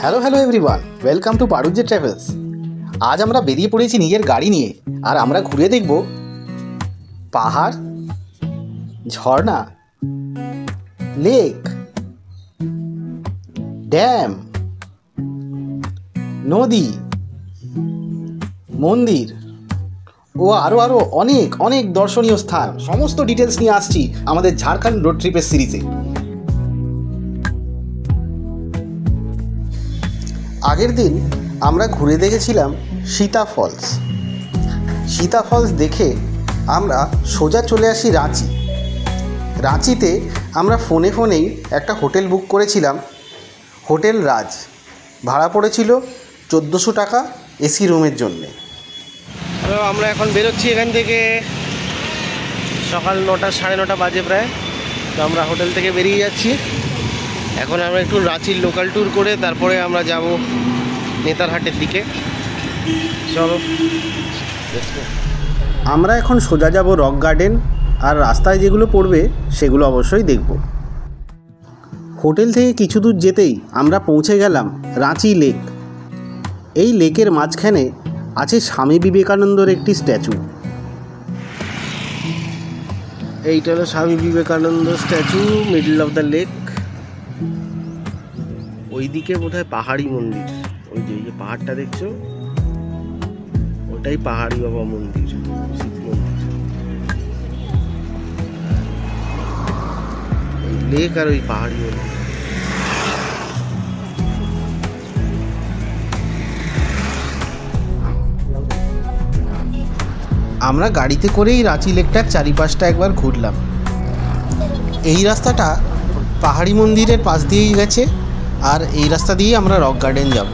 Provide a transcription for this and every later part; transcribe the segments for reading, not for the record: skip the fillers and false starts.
Hello everyone, welcome to পারুজ্জে travels. আজ আমরা বেরিয়ে পড়েছি নিজের গাড়ি নিয়ে, আর আমরা ঘুরে দেখব পাহাড়, ঝর্ণা, লেক, ড্যাম, নদী, মন্দির ও আরও অনেক অনেক দর্শনীয় স্থান। সমস্ত ডিটেলস নিয়ে আসছি আমাদের ঝাড়খণ্ড রোড ট্রিপের সিরিজে। আগের দিন আমরা ঘুরে দেখেছিলাম সীতা ফলস। সীতা ফলস দেখে আমরা সোজা চলে আসি রাঁচি। রাঁচিতে আমরা ফোনেই একটা হোটেল বুক করেছিলাম, হোটেল রাজ। ভাড়া পড়েছিল 1400 টাকা এসি রুমের জন্যে। আমরা এখন বেরোচ্ছি এখান থেকে, সকাল 9টা 9:30 বাজে প্রায়। তো আমরা হোটেল থেকে বেরিয়ে যাচ্ছি। এখন আমরা একটু রাঁচির লোকাল ট্যুর করে তারপরে আমরা যাব নেতারহাটের দিকে। চলো, আমরা এখন সোজা যাব রক গার্ডেন, আর রাস্তায় যেগুলো পড়বে সেগুলো অবশ্যই দেখব। হোটেল থেকে কিছু দূর যেতেই আমরা পৌঁছে গেলাম রাঁচি লেক। এই লেকের মাঝখানে আছে স্বামী বিবেকানন্দর একটি স্ট্যাচু। এইটা হলো Swami Vivekananda statue, middle of the lake. ওইদিকে বোধহয় পাহাড়ি মন্দির, ওই যে পাহাড়টা দেখছো ওটাই পাহাড়ি বাবা মন্দির, শিব মন্দির। ওই লেক আর ওই পাহাড়ি মন্দির। আমরা গাড়িতে করেই রাঁচি লেকটার চারিপাশটা একবার ঘুরলাম। এই রাস্তাটা পাহাড়ি মন্দিরের পাশ দিয়েই গেছে, আর এই রাস্তা দিয়েই আমরা রক গার্ডেন যাব।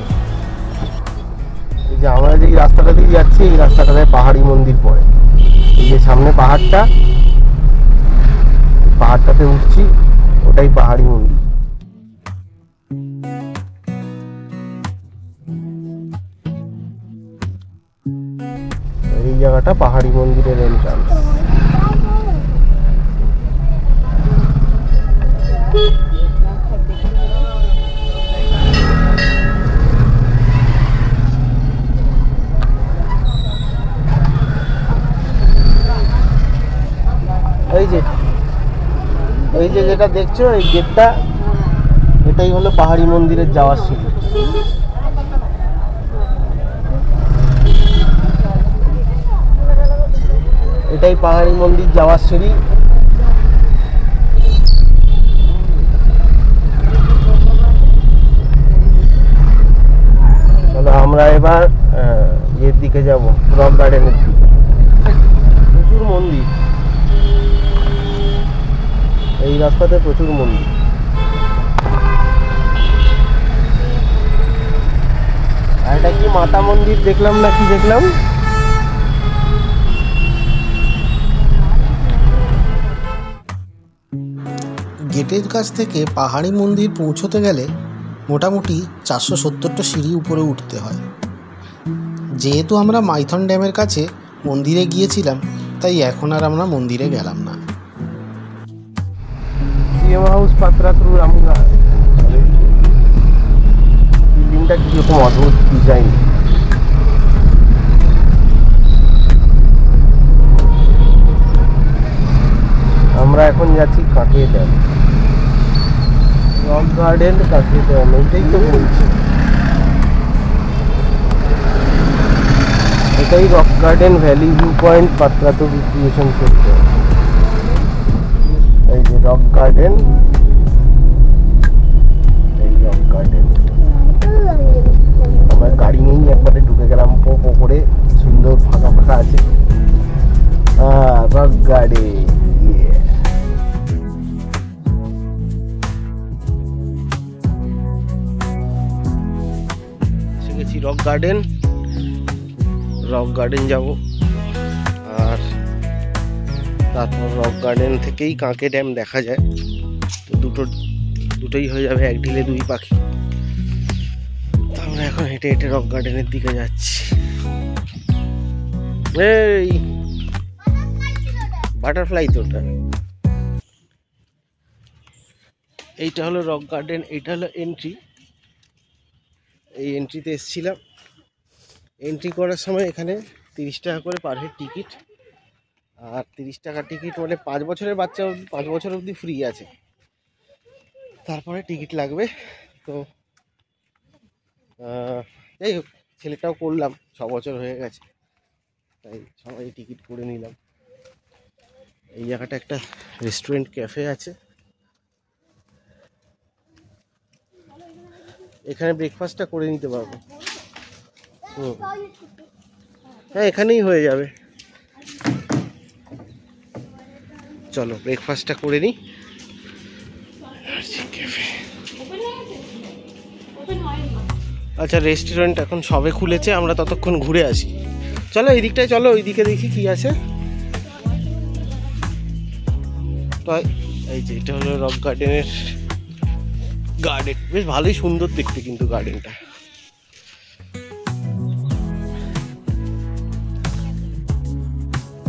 এই যে আমরা যে রাস্তাটা দিয়ে যাচ্ছি, এই রাস্তাটাতে পাহাড়ি মন্দির পড়ে। এই যে সামনে পাহাড়টাতে উঠছি, ওটাই পাহাড়ি মন্দির। এই জায়গাটা পাহাড়ি মন্দিরের এন্ট্রান্স। এই যে যেটা দেখছো, এই গেটটা, এটাই হলো পাহাড়ি মন্দিরের যাওয়ার সিঁড়ি। এটাই পাহাড়ি মন্দির যাওয়ার সিঁড়ি। চলো আমরা এবার এর দিকে যাব, রক গার্ডেনের দিকে। প্রচুর মন্দির, এই রাস্তাতে প্রচুর মন্দির। আর এটা কি মাতা মন্দির দেখলাম না কি দেখলাম? গেটের কাছ থেকে পাহাড়ি মন্দির পৌঁছতে গেলে মোটামুটি 470টা সিঁড়ি উপরে উঠতে হয়। যেহেতু আমরা মাইথন ড্যামের কাছে মন্দিরে গিয়েছিলাম, তাই এখন আর আমরা মন্দিরে গেলাম না। সিএম হাউস পাত্রাতুর আমরা বিল্ডিংটা কিরকম অদ্ভুত ডিজাইন। আমরা এখন যাচ্ছি কাঁকে ড্যাম, রক গার্ডেন কাঁকে ড্যাম, এইটাই তো বলছি। এটাই rock garden valley view point Patratu recreation centre. এই যে রক গার্ডেন, এই রক গার্ডেন। আমরা গাড়ি নিয়েই একবারে ঢুকে গেলাম, পো করে, সুন্দর ফাঁকা আছে। Rock garden. শিখেছি রক গার্ডেন যাব, আর তারপর রক গার্ডেন থেকেই কাঁকে ড্যাম দেখা যায়। তো দুটোই হয়ে যাবে, এক ঢিলে দুই পাখি। তো আমরা এখন হেঁটে রক গার্ডেনের দিকে যাচ্ছি। এই বাটারফ্লাই তো ওটা। এইটা হলো রক গার্ডেন, এইটা হলো এন্ট্রি। এই এন্ট্রিতে এসেছিলাম। এন্ট্রি করার সময় এখানে 30 টাকা করে পার হেড টিকিট, আর 30 টাকা টিকিট মানে 5 বছরের বাচ্চা 5 বছর অবধি ফ্রি আছে, তারপরে টিকিট লাগবে। তো যাই হোক, ছেলেটাও করলাম, 6 বছর হয়ে গেছে, তাই সবাই টিকিট করে নিলাম। এই জায়গাটা একটা রেস্টুরেন্ট ক্যাফে আছে, এখানে ব্রেকফাস্টটা করে নিতে পারবো। হ্যাঁ, এখানেই হয়ে যাবে। চলো ব্রেকফাস্টটা করে নিই। আচ্ছা, রেস্টুরেন্ট এখন সবে খুলেছে, আমরা ততক্ষণ ঘুরে আসি। চলো এই দিকটায় চলো, ওই দিকে দেখি কি আছে। তো এই যে এটা হলো রক গার্ডেনের গার্ডেন, বেশ ভালোই সুন্দর দেখতে কিন্তু গার্ডেনটা।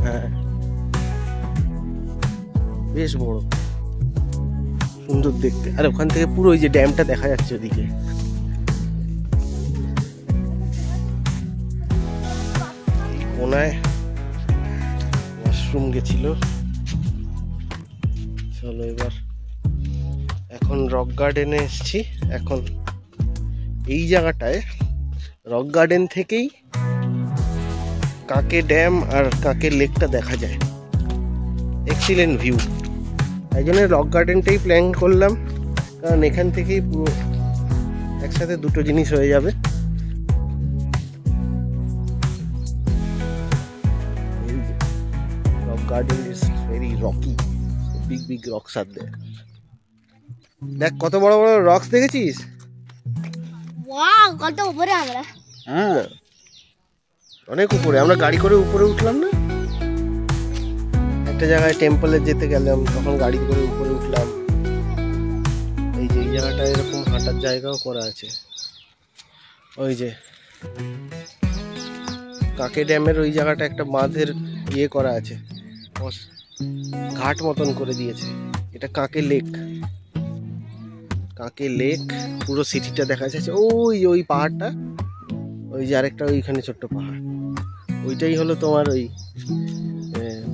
হ্যাঁ, বেশ বড়, সুন্দর দেখতে। আর ওখান থেকে পুরো ওই যে ড্যামটা দেখা যাচ্ছে ওদিকে। কোনায় ওয়াশরুম গেছিল। চলো এবার, এখন রক গার্ডেনে এসেছি। এখন এই জায়গাটায় রক গার্ডেন থেকেই কাকে ড্যাম আর কাকে লেকটা দেখা যায়, এক্সিলেন্ট ভিউ। তাই জন্য রক গার্ডেনটাই প্ল্যান করলাম, কারণ এখান থেকেই পুরো একসাথে দুটো জিনিস হয়ে যাবে। Rock garden is very rocky, big big rocks are there. দেখ কত বড় বড় রকস দেখেছিস? ওয়াও, কত উপরে আমরা। হ্যাঁ, অনেক উপরে। আমরা গাড়ি করে উপরে উঠলাম না, একটা জায়গায় টেম্পলে যেতে গেলাম, তখন গাড়ি করে উপরে উঠলাম। এই যে এই জায়গাটা এরকম হাঁটার জায়গাও করা আছে। ওই যে কাকে ড্যামের ওই জায়গাটা একটা বাঁধের ইয়ে করা আছে, ঘাট মতন করে দিয়েছে। এটা কাকে লেক, কাকে লেক। পুরো সিটিটা দেখা যাচ্ছে। ওই ওই পাহাড়টা, ওই যে আরেকটা ওইখানে ছোট্ট পাহাড়, ওইটাই হলো তোমার ওই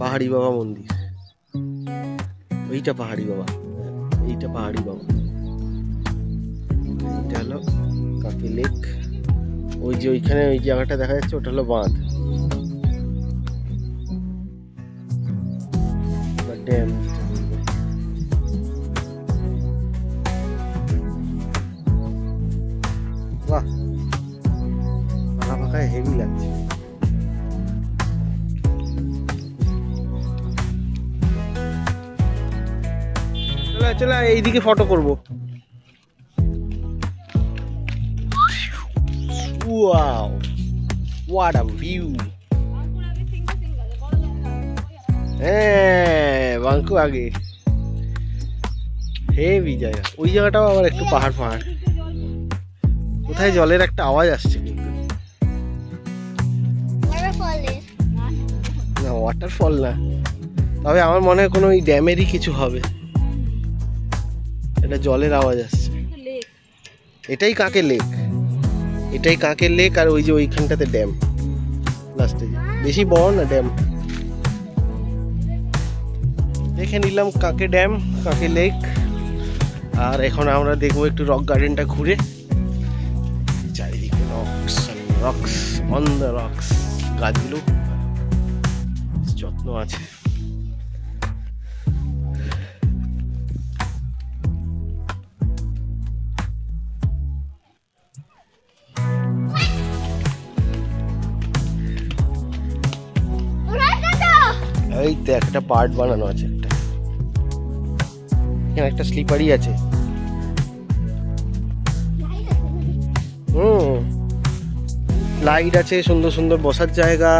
পাহাড়ি বাবা মন্দির। ওইটা পাহাড়ি বাবা, এইটা পাহাড়ি বাবা, এইটা হলো কাকে লেক। ওই যে ওইখানে ওই জায়গাটা দেখা যাচ্ছে, ওটা হলো বাঁধ বা ড্যাম। বাহ, ফাঁকা ফাঁকায় হেভি লাগছে। চলো এইদিকে ফটো করবো। Wow, what a view. হ্যাঁ, বাঙ্কু আগে হেভি জায়গা। ওই জায়গাটাও আবার একটু পাহাড় পাহাড়। কোথায় জলের একটা আওয়াজ আসছে কিন্তু, না ওয়াটারফল না, তবে আমার মনে হয় কোনো ওই ড্যামেরই কিছু হবে। এটা জলের আওয়াজ আসছে। এটাই কাকে লেক, এটাই কাকে লেক। আর ওই যে ওইখানটাতে ড্যাম লাস্টে, বেশি বড় না ড্যাম। দেখে নিলাম কাকে ড্যাম, কাকে লেক। আর এখন আমরা দেখবো একটু রক গার্ডেনটা ঘুরে। চারিদিকে rocks, rocks on the rocks. গাছগুলো যত্ন আছে। এই তো একটা পার্ট বানানো আছে, একটা এখানে একটা স্লিপারই আছে। লাইট আছে, সুন্দর সুন্দর বসার জায়গা।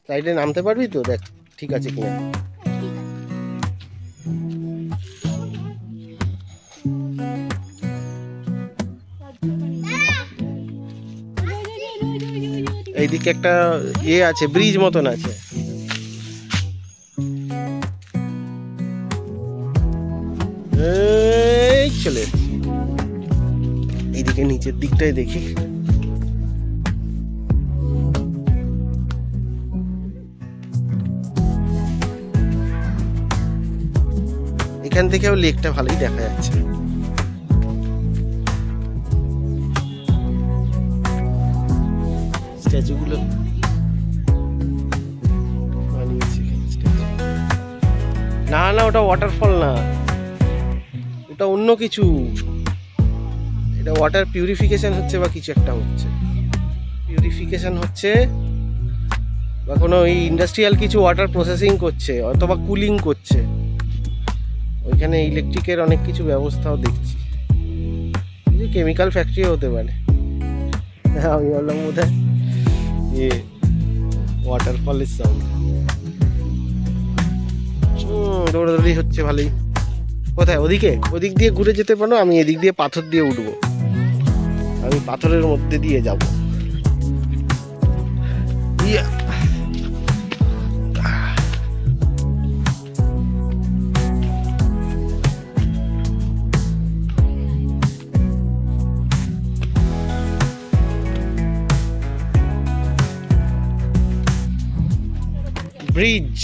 লাইটে নামতে পারবি তো? দেখ ঠিক আছে কিনা। এইদিকে একটা ইয়ে আছে, ব্রিজ মতন আছে। এই চলে এইদিকে নিচের দিকটাই দেখি। এখান থেকেও লেকটা ভালোই দেখা যাচ্ছে। স্ট্যাচুগুলো না না, ওটা ওয়াটারফল না, ওটা অন্য কিছু। এটা ওয়াটার পিউরিফিকেশন হচ্ছে বা কিছু একটা হচ্ছে, পিউরিফিকেশন হচ্ছে বা কোনো ওই ইন্ডাস্ট্রিয়াল কিছু ওয়াটার প্রসেসিং করছে অথবা কুলিং করছে। ওইখানে ইলেকট্রিকের অনেক কিছু ব্যবস্থাও দেখছি, কেমিক্যাল ফ্যাক্টরিও হতে পারে। আমি বললাম বোধহয় ওয়াটারফলের সাউন্ড। দৌড়াদৌড়ি হচ্ছে ভালোই। কোথায়? ওদিকে, ওদিক দিয়ে ঘুরে যেতে পারো, আমি এদিক দিয়ে পাথর দিয়ে উঠবো। আমি পাথরের মধ্যে দিয়ে যাব। Bridge,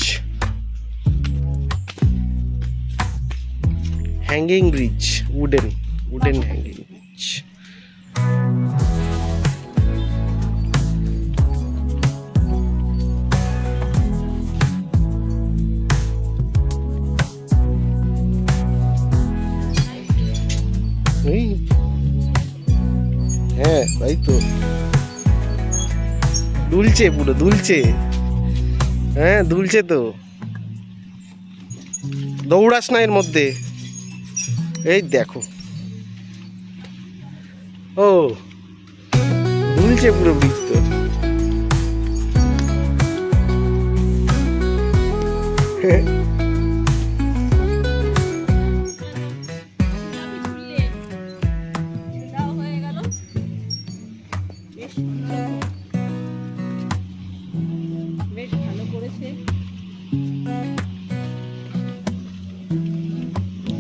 hanging bridge, wooden hanging bridge. হ্যাঁ তাই তো, দুলছে, পুরো দুলছে। হ্যাঁ দুলছে তো, দৌড়াস না এর মধ্যে। এই দেখো, ও দুলছে পুরো ব্রিজ তো।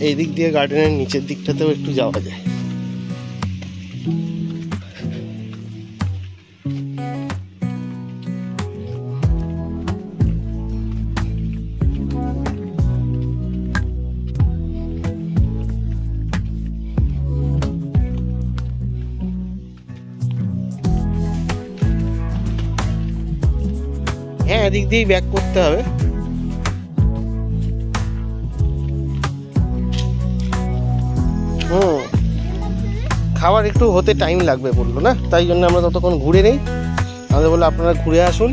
এই দিক দিয়ে গার্ডেনের নিচের দিকটাতেও একটু যাওয়া যায়। হ্যাঁ এদিক দিয়েই ব্যাক করতে হবে। খাবার একটু হতে টাইম লাগবে বললো না, তাই জন্য আমরা ততক্ষণ ঘুরে নেই। আমাদের বললো আপনারা ঘুরে আসুন,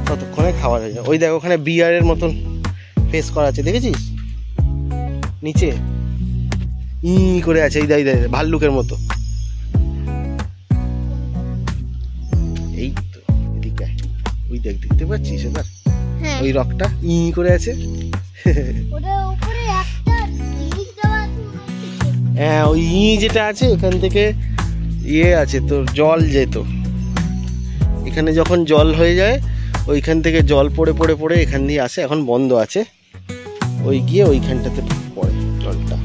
ততক্ষণে খাবার হয়ে যায়। ওই দেখ ওখানে বিয়ারের মতন ফেস করা আছে, দেখেছিস নিচে ই করে আছে, এই দাই দাই ভাল্লুকের মতো। এই তো এদিকে ওই দেখ, দেখতে পাচ্ছিস এবার ওই রকটা ই করে আছে। হ্যাঁ ওই ই যেটা আছে এখান থেকে ইয়ে আছে তোর, জল যেত এখানে, যখন জল হয়ে যায় ওইখান থেকে জল পড়ে পড়ে পড়ে এখান দিয়ে আসে। এখন বন্ধ আছে, ওই গিয়ে ওইখানটাতে পড়ে জলটা।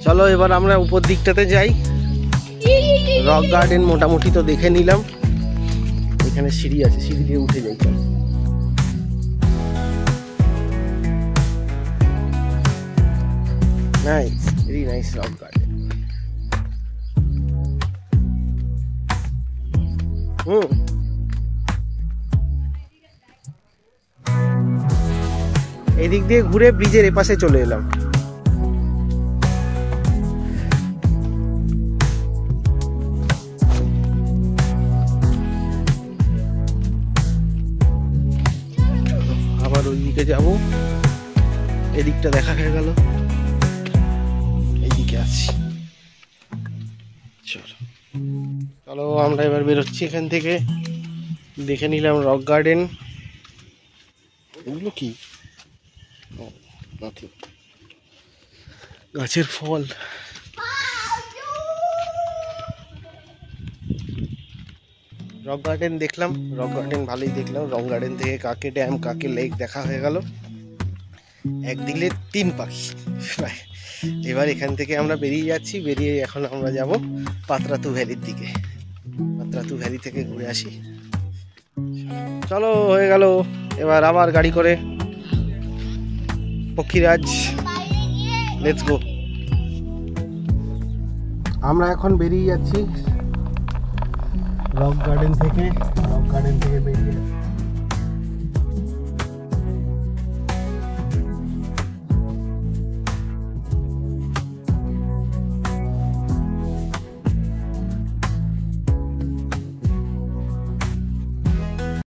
চলো এবার আমরা উপর দিকটাতে যাই। রক গার্ডেন মোটামুটি তো দেখে নিলাম, এখানে সিঁড়ি আছে, সিঁড়ি দিয়ে উঠে যাই। চল nice, very nice rock garden. এদিক দিয়ে ঘুরে ব্রিজের এপাশে চলে এলাম। আবার ওইদিকে যাবো, এদিকটা দেখা হয়ে গেল, এইদিকে আছি। চলো চলো আমরা এবার বেরোচ্ছি এখান থেকে। দেখে নিলাম রক গার্ডেন। এগুলো কি? গাছের ফল। রক গার্ডেন দেখলাম, রক গার্ডেন ভালোই দেখলাম। রক গার্ডেন থেকে কাকে ড্যাম, কাকে লেক দেখা হয়ে গেল। এক দিলে তিন পাখি প্রায়। এবার এখান থেকে আমরা বেরিয়ে যাচ্ছি, বেরিয়ে এখন আমরা যাব পাতরাতু ভ্যালির দিকে। পাতরাতু ভ্যালি থেকে ঘুরে আসি। চলো, হয়ে গেল। এবার আবার গাড়ি করে পক্ষীরাজ, লেটস গো। আমরা এখন বেরিয়ে যাচ্ছি রক গার্ডেন থেকে বেরিয়ে